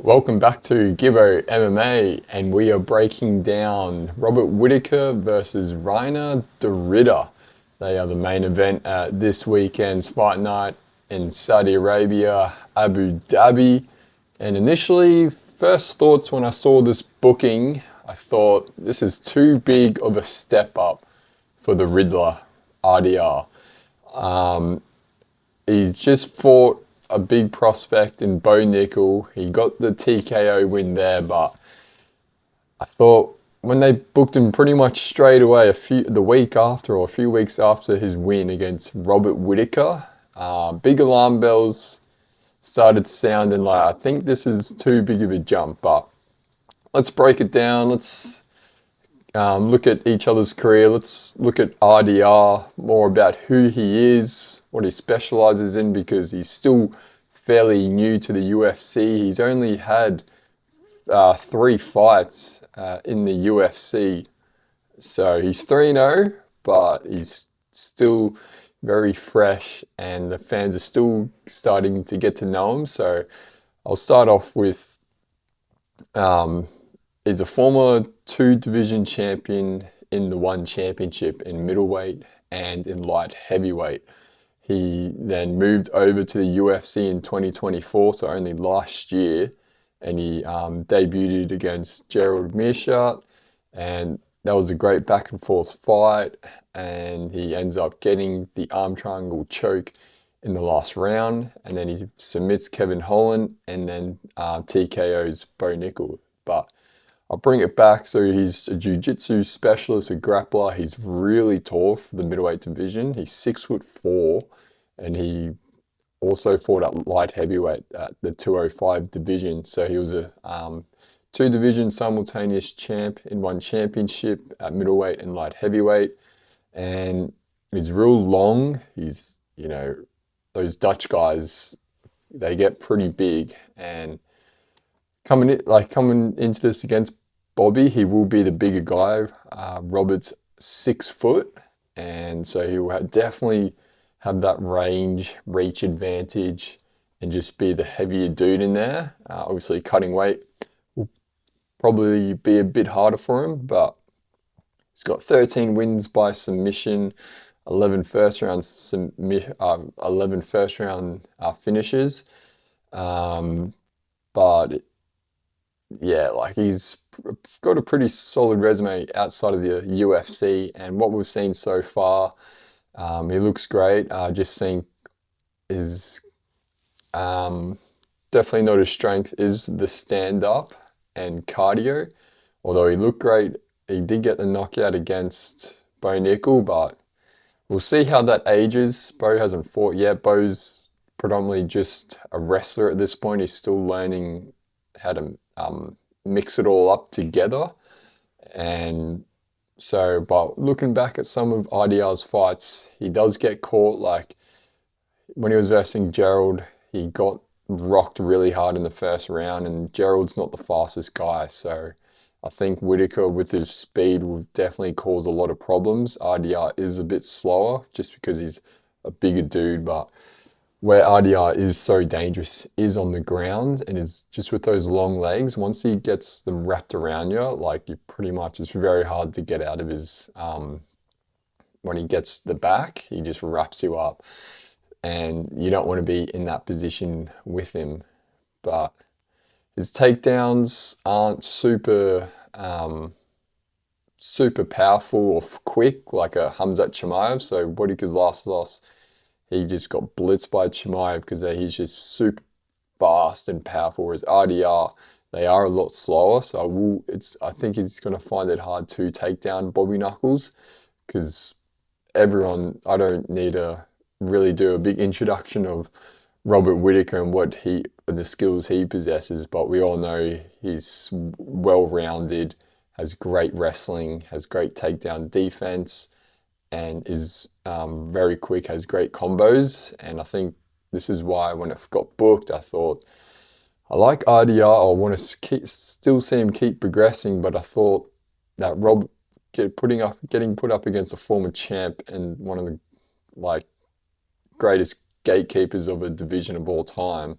Welcome back to Gibbo MMA, and we are breaking down Robert Whittaker versus Reiner de Ridder. They are the main event at this weekend's fight night in Saudi Arabia, Abu Dhabi. And initially, first thoughts when I saw this booking, I thought this is too big of a step up for the Riddler, RDR. He's just fought a big prospect in Bo Nickel. He got the TKO win there, but I thought when they booked him pretty much straight away, the week after or a few weeks after his win against Robert Whittaker, big alarm bells started sounding like I think this is too big of a jump. But let's break it down. Let's look at each other's career. Let's look at RDR, more about who he is, what he specializes in, because he's still fairly new to the UFC. He's only had 3 fights in the UFC. So he's 3-0, but he's still very fresh and the fans are still starting to get to know him. So I'll start off with he's a former 2 division champion in the one championship in middleweight and in light heavyweight. He then moved over to the UFC in 2024, so only last year, and he debuted against Gerald Meerschaert, and that was a great back and forth fight, and he ends up getting the arm triangle choke in the last round, and then he submits Kevin Holland, and then TKOs Bo Nickel. But I'll bring it back. So he's a jiu-jitsu specialist, a grappler. He's really tall for the middleweight division. He's 6'4", and he also fought at light heavyweight at the 205 division. So he was a 2 division simultaneous champ in one championship at middleweight and light heavyweight. And he's real long. He's, those Dutch guys, they get pretty big. And coming into this against Bobby, he will be the bigger guy. Robert's 6 foot, and so he will definitely have that reach advantage, and just be the heavier dude in there. Obviously, cutting weight will probably be a bit harder for him, but he's got 13 wins by submission, 11 first round finishes. But yeah, like he's got a pretty solid resume outside of the UFC, and what we've seen so far, he looks great. Just seeing is definitely not his strength is the stand up and cardio. Although he looked great, he did get the knockout against Bo Nickel, but we'll see how that ages. Bo hasn't fought yet. Bo's predominantly just a wrestler at this point. He's still learning how to mix it all up together. And so, but looking back at some of IDR's fights, he does get caught. Like when he was versing Gerald, he got rocked really hard in the first round, and Gerald's not the fastest guy. So I think Whittaker with his speed will definitely cause a lot of problems. RDR is a bit slower just because he's a bigger dude, but where RDR is so dangerous is on the ground, and is just with those long legs. Once he gets them wrapped around you, like you pretty much, it's very hard to get out of his, when he gets the back, he just wraps you up, and you don't want to be in that position with him. But his takedowns aren't super powerful or quick like a Hamzat Chimaev. So Whittaker's last loss, he just got blitzed by Chimaev because he's just super fast and powerful. Whereas RDR, they are a lot slower. So I think he's going to find it hard to take down Bobby Knuckles, because I don't need to really do a big introduction of Robert Whittaker and the skills he possesses, but we all know he's well-rounded, has great wrestling, has great takedown defense, and is very quick, has great combos. And I think this is why when it got booked, I thought, I like RDR, I want to still see him keep progressing, but I thought that getting put up against a former champ and one of the greatest gatekeepers of a division of all time,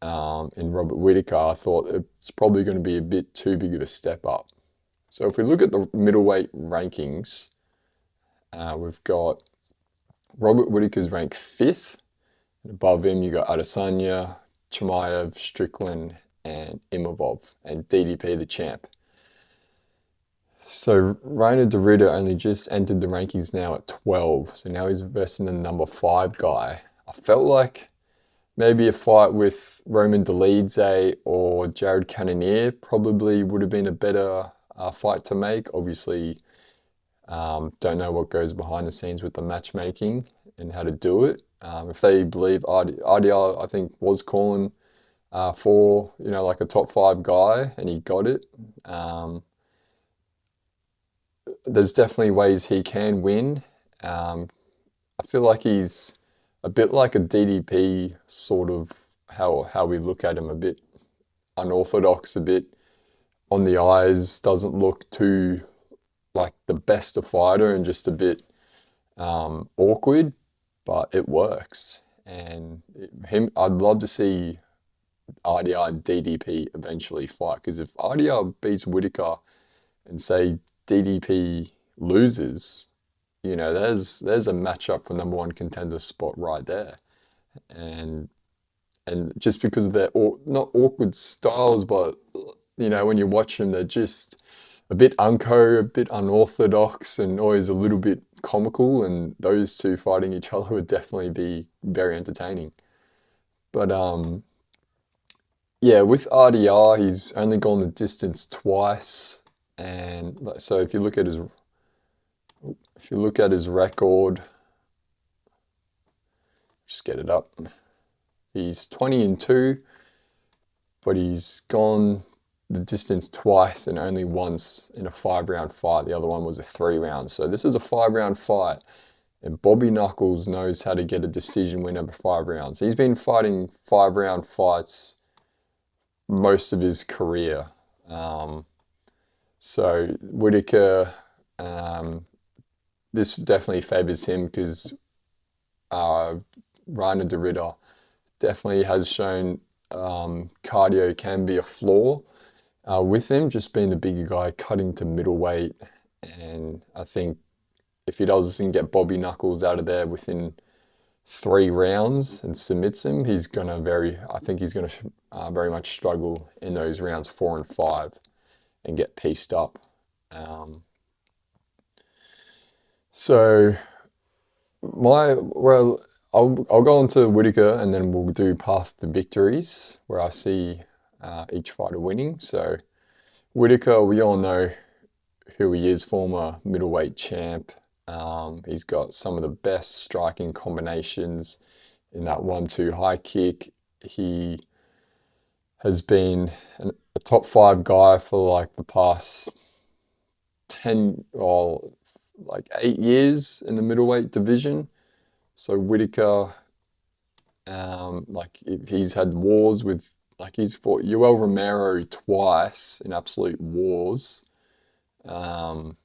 in Robert Whittaker, I thought it's probably going to be a bit too big of a step up. So if we look at the middleweight rankings, we've got Robert Whittaker's ranked 5th. Above him, you got Adesanya, Chimaev, Strickland, and Imavov, and DDP the champ. So Reiner Derrida only just entered the rankings now at 12, so now he's versing the number 5 guy. I felt like maybe a fight with Roman Dolidze or Jared Cannonier probably would have been a better fight to make. Obviously, don't know what goes behind the scenes with the matchmaking and how to do it. If they believe RDR, I think, was calling for, like a top 5 guy, and he got it. There's definitely ways he can win. I feel like he's a bit like a DDP, sort of how we look at him, a bit unorthodox, a bit on the eyes, doesn't look too like the best a fighter, and just a bit awkward, but it works. And I'd love to see RDR and DDP eventually fight, because if RDR beats Whittaker and say DDP loses, there's a matchup for number 1 contender spot right there. And just because of their not awkward styles, but when you watch them, they're just a bit a bit unorthodox, and always a little bit comical. And those two fighting each other would definitely be very entertaining. But yeah, with RDR, he's only gone the distance twice, and so if you look at his record, just get it up. He's 20-2, but he's gone the distance twice and only once in a 5-round fight. The other one was a 3-round. So this is a 5-round fight, and Bobby Knuckles knows how to get a decision win over 5 rounds. He's been fighting 5-round fights most of his career. So Whittaker, this definitely favors him, because Reiner Derrida definitely has shown cardio can be a flaw with him, just being the bigger guy, cutting to middleweight. And I think if he doesn't get Bobby Knuckles out of there within 3 rounds and submits him, I think he's gonna very much struggle in those rounds 4 and 5 and get pieced up. So I'll go on to Whittaker, and then we'll do path to victories, where I see each fighter winning. So Whittaker, we all know who he is, former middleweight champ. He's got some of the best striking combinations in that 1-2 high kick. He has been a top 5 guy for like the past 8 years in the middleweight division. So Whittaker, he's had wars with, he's fought Yoel Romero twice in absolute wars. And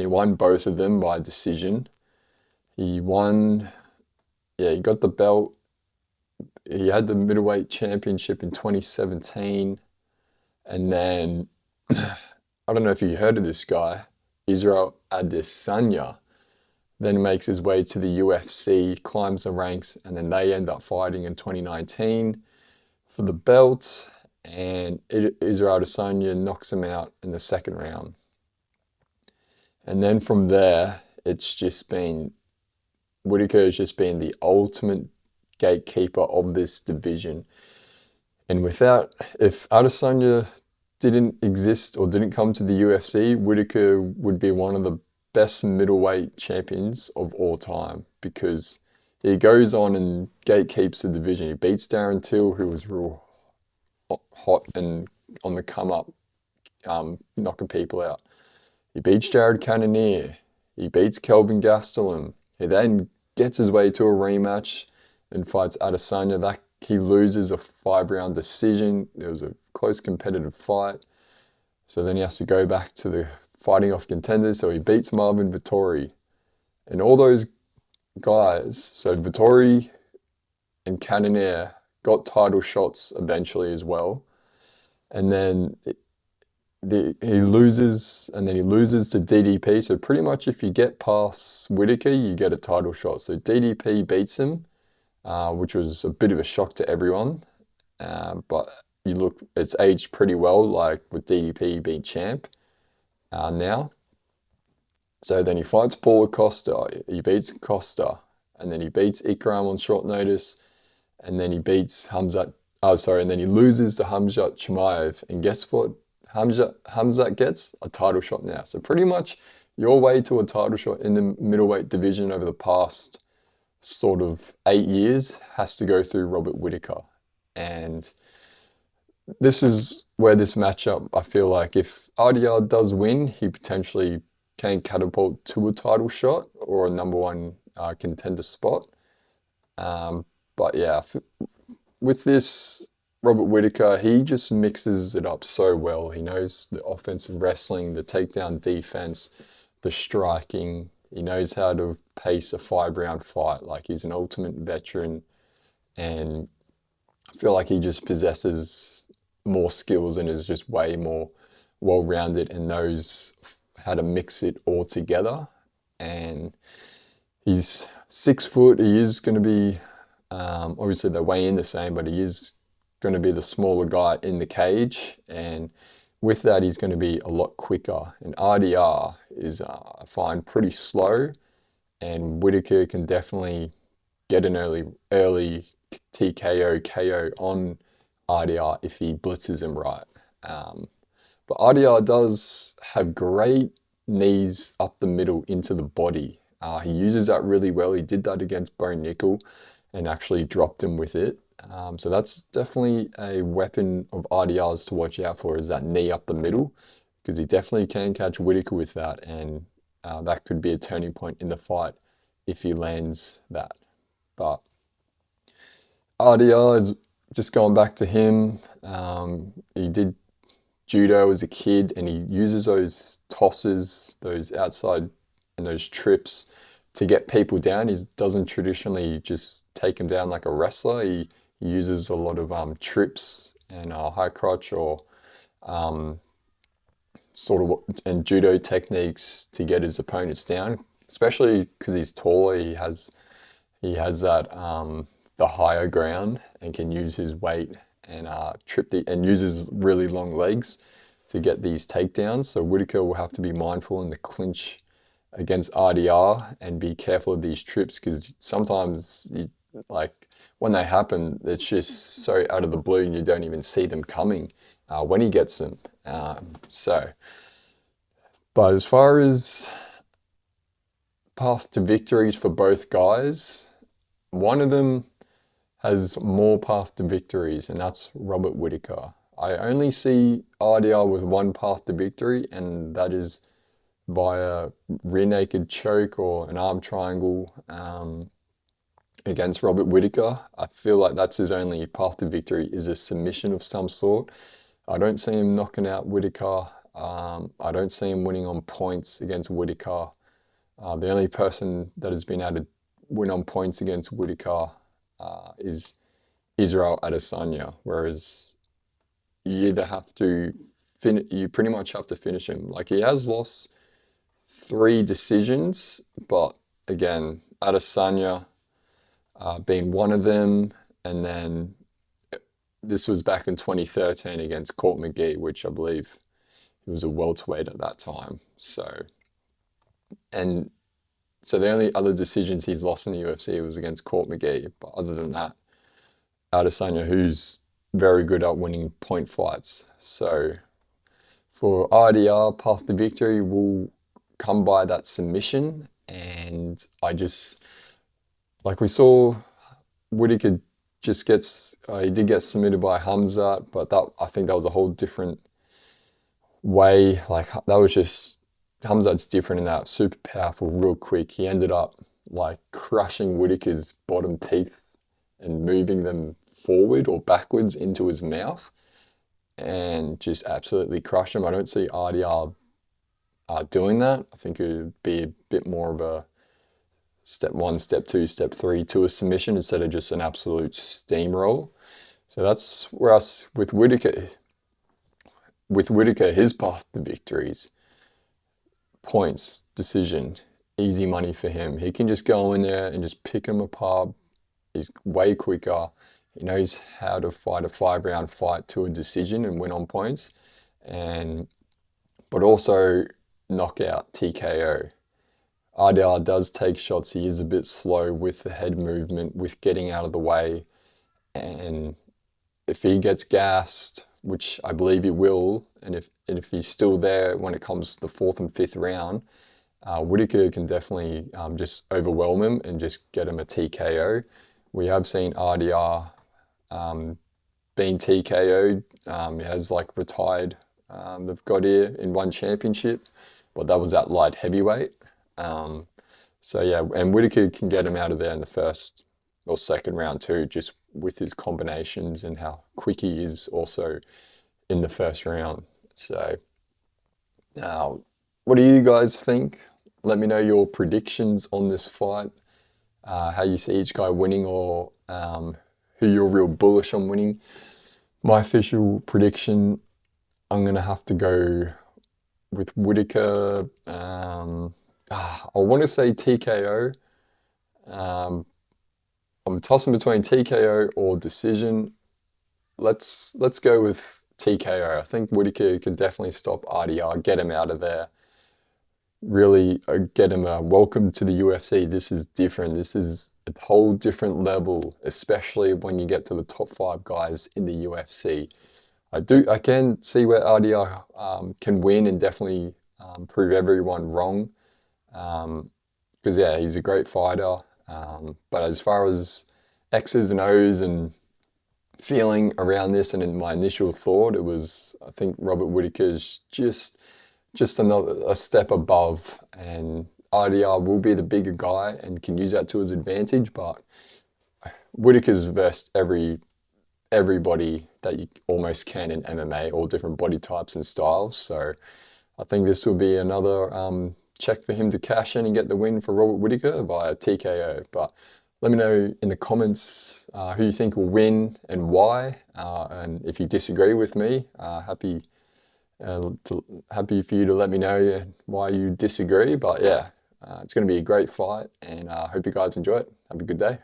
he won both of them by decision. He got the belt. He had the middleweight championship in 2017. And then, I don't know if you heard of this guy, Israel Adesanya, then makes his way to the UFC, climbs the ranks, and then they end up fighting in 2019 for the belt. And Israel Adesanya knocks him out in the 2nd round. And then from there, Whittaker has just been the ultimate gatekeeper of this division. And if Adesanya didn't exist or didn't come to the UFC, Whittaker would be one of the best middleweight champions of all time, because he goes on and gatekeeps the division. He beats Darren Till, who was real hot and on the come up, knocking people out. He beats Jared Cannonier. He beats Kelvin Gastelum. He then gets his way to a rematch and fights Adesanya. He loses a 5-round decision. It was a close competitive fight. So then he has to go back to the fighting off contenders. So he beats Marvin Vettori. And all those guys, so Vettori and Cannonier got title shots eventually as well. And then he loses, and then he loses to DDP. So pretty much if you get past Whittaker, you get a title shot. So DDP beats him, which was a bit of a shock to everyone. But it's aged pretty well, like with DDP being champ now. So then he fights Paulo Costa, he beats Costa, and then he beats Ikram on short notice, and then he beats and then he loses to Hamzat Chimaev. And guess what? Hamzat gets a title shot now. So pretty much your way to a title shot in the middleweight division over the past sort of 8 years has to go through Robert Whittaker. And this is where this matchup, I feel like if RDR does win, he potentially can catapult to a title shot or a number one contender spot. But yeah, with this Robert Whittaker, he just mixes it up so well. He knows the offensive wrestling, the takedown defense, the striking. He knows how to pace a 5-round fight. Like, he's an ultimate veteran, and I feel like he just possesses more skills and is just way more well-rounded and knows how to mix it all together. And he's 6 foot. He is going to be, obviously they weigh in the same, but he is going to be the smaller guy in the cage. And with that, he's going to be a lot quicker. And RDR is, I find, pretty slow. And Whittaker can definitely get an early TKO, KO on RDR if he blitzes him right. But RDR does have great knees up the middle into the body. He uses that really well. He did that against Bo Nickel and actually dropped him with it. So that's definitely a weapon of RDR's to watch out for, is that knee up the middle, because he definitely can catch Whittaker with that, and that could be a turning point in the fight if he lands that. But RDR is just going back to him. He did judo as a kid, and he uses those tosses, those outside and those trips to get people down. He doesn't traditionally just take them down like a wrestler. He uses a lot of trips and high crotch or and judo techniques to get his opponents down, especially because he's taller. He has that the higher ground and can use his weight and and uses really long legs to get these takedowns. So Whittaker will have to be mindful in the clinch against RDR and be careful of these trips, because sometimes when they happen, it's just so out of the blue and you don't even see them coming when he gets them. But as far as path to victories for both guys, one of them has more path to victories, and that's Robert Whittaker. I only see RDR with one path to victory, and that is via rear naked choke or an arm triangle against Robert Whittaker. I feel like that's his only path to victory, is a submission of some sort. I don't see him knocking out Whittaker. I don't see him winning on points against Whittaker. The only person that has been able to win on points against Whittaker is Israel Adesanya, whereas you pretty much have to finish him. Like, he has lost 3 decisions, but again, Adesanya being one of them, and then this was back in 2013 against Court McGee, which I believe he was a welterweight at that time. So the only other decisions he's lost in the UFC was against Court McGee. But other than that, Adesanya, who's very good at winning point fights. So for RDR, path to victory will come by that submission. And like we saw, Whittaker just he did get submitted by Hamzat, but I think that was a whole different way. Like, that was just, Hamzat's different in that, super powerful, real quick. He ended up like crushing Whittaker's bottom teeth and moving them forward or backwards into his mouth and just absolutely crush him. I don't see RDR doing that. I think it would be a bit more of a step one, step two, step three to a submission instead of just an absolute steamroll. So that's where us with Whittaker. With Whittaker, his path to victories, points, decision, easy money for him. He can just go in there and just pick them apart. He's way quicker. He knows how to fight a 5-round fight to a decision and win on points, but also knockout TKO. RDR does take shots. He is a bit slow with the head movement, with getting out of the way, and if he gets gassed, which I believe he will, and if he's still there when it comes to the 4th and 5th round, Whittaker can definitely just overwhelm him and just get him a TKO. We have seen RDR being TKO'd. He has like retired. They've got here in one championship, but that was at light heavyweight. So yeah, and Whittaker can get him out of there in the first or second round too, just with his combinations and how quick he is also in the first round. So now, what do you guys think? Let me know your predictions on this fight, how you see each guy winning, or who you're real bullish on winning. My official prediction, I'm going to have to go with Whittaker. I want to say TKO. I'm tossing between TKO or decision. Let's go with TKO. I think Whittaker can definitely stop RDR, get him out of there. Really get him a welcome to the UFC. This is different. This is a whole different level, especially when you get to the top 5 guys in the UFC. I can see where RDR can win and definitely prove everyone wrong. Because yeah, he's a great fighter. But as far as X's and O's and feeling around this, and in my initial thought, I think Robert Whittaker's just a step above, and RDR will be the bigger guy and can use that to his advantage. But Whittaker's versed everybody that you almost can in MMA, all different body types and styles. So I think this will be another check for him to cash in and get the win for Robert Whittaker via TKO. But let me know in the comments who you think will win and why. And if you disagree with me, happy for you to let me know why you disagree. But yeah, it's going to be a great fight, and I hope you guys enjoy it. Have a good day.